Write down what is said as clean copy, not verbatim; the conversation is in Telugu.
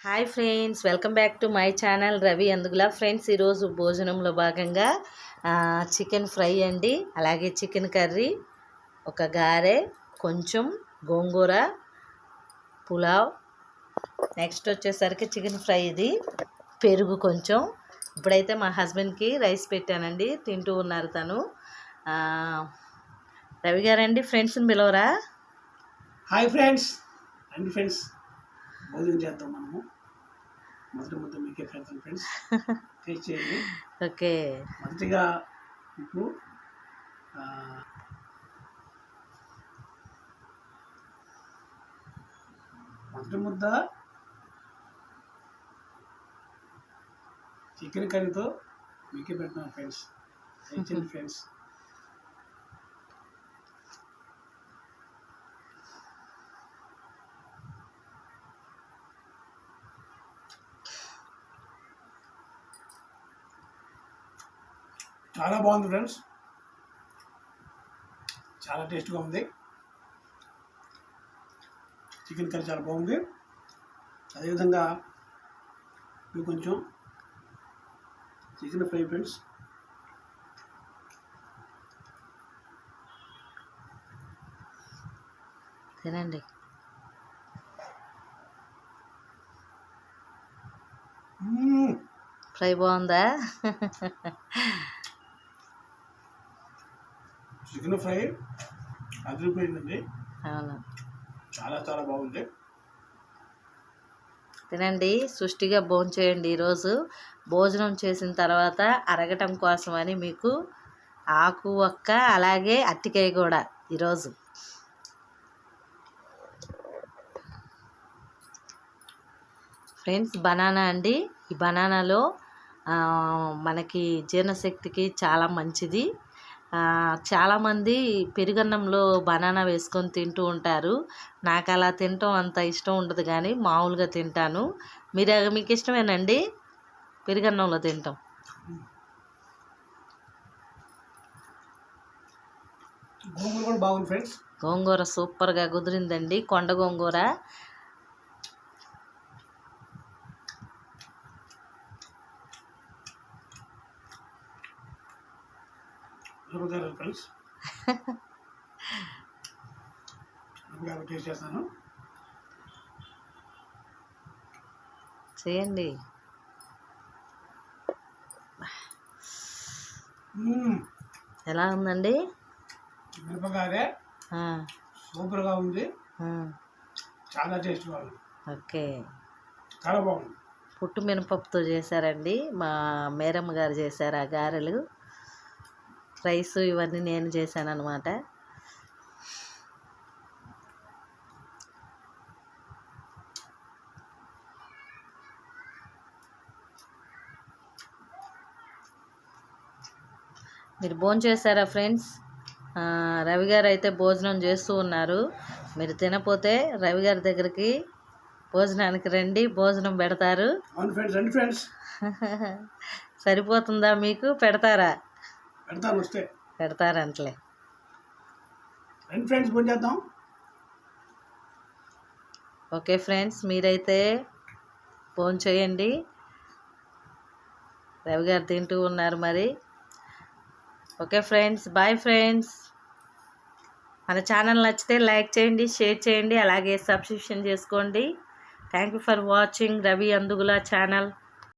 Hi friends, welcome back to my channel Ravi Andugula. Friends, ఈరోజు భోజనంలో భాగంగా చికెన్ ఫ్రై అండి, అలాగే చికెన్ కర్రీ, ఒక గారె, కొంచెం గోంగూర, పులావ్, నెక్స్ట్ వచ్చేసరికి చికెన్ ఫ్రై, ఇది పెరుగు కొంచెం. ఇప్పుడైతే మా హస్బెండ్కి రైస్ పెట్టానండి, తింటూ ఉన్నారు తను. రవి గారండి, ఫ్రెండ్స్ని పిలవరా? హాయ్ ఫ్రెండ్స్, రండి ఫ్రెండ్స్, భోజనం చేద్దాం. మనము మొదటి ముద్ద మీకే పెడతాం ఫ్రెండ్స్, టేస్ట్ చేయండి. ఓకే, మొదటిగా మీకు మొదటి ముద్ద చికెన్ కర్రీతో మీకే పెడతాం ఫ్రెండ్స్, టేస్ట్ చేయండి ఫ్రెండ్స్. చాలా బాగుంది ఫ్రెండ్స్, చాలా టేస్ట్గా ఉంది. చికెన్ కర్రీ చాలా బాగుంది. అదేవిధంగా ఇది కొంచెం చికెన్ ఫ్రై ఫ్రెండ్స్. తినండి. ఫ్రై బాగుందా? చికెన్ ఫ్రై అదిరిపోయిందండి. అవును, చాలా చాలా బాగుంది. తినండి, సృష్టిగా భోంచేయండి. ఈరోజు భోజనం చేసిన తర్వాత అరగటం కోసమని మీకు ఆకు ఒక్క, అలాగే అరటికాయ కూడా ఈరోజు. ఫ్రెండ్స్, బనానా అండి. ఈ బనానాలో మనకి జీర్ణశక్తికి చాలా మంచిది. చాలామంది పెరుగన్నంలో బనానా వేసుకొని తింటూ ఉంటారు. నాకు అలా తినటం అంత ఇష్టం ఉండదు, కానీ మామూలుగా తింటాను. మీకు ఇష్టమేనండి పెరుగన్నంలో తింటాం? గోంగూర కూడా బాగుంది ఫ్రెండ్స్. గోంగూర సూపర్గా కుదిరిందండి, కొండ గోంగూర. ఫ్రెండ్స్ టేస్ట్ చేస్తాను. చేయండి. ఎలా ఉందండి? మిరపకాయ సూపర్గా ఉంది, చాలా టేస్ట్గా ఉంది. ఓకే, చాలా బాగుంది. పుట్టు మినపప్పుతో చేశారండి, మా మేరమ్మ గారు చేశారు ఆ గారెలు. రైస్ ఇవన్నీ నేను చేశాను అనమాట. మీరు భోజనం చేశారా ఫ్రెండ్స్? రవి గారు అయితే భోజనం చేస్తూ ఉన్నారు. మీరు తినపోతే రవి గారి దగ్గరికి భోజనానికి రండి, భోజనం పెడతారు. సరిపోతుందా మీకు? పెడతారా? పెడతారంటలే. ఓకే ఫ్రెండ్స్, మీరైతే భోజనం చేయండి. రవి గారు తింటూ ఉన్నారు మరి. Okay friends, bye friends. మన ఛానల్ నచ్చితే లైక్ చేయండి, షేర్ చేయండి, అలాగే సబ్స్క్రిప్షన్ చేసుకోండి. Thank you for watching Ravi Andugula channel.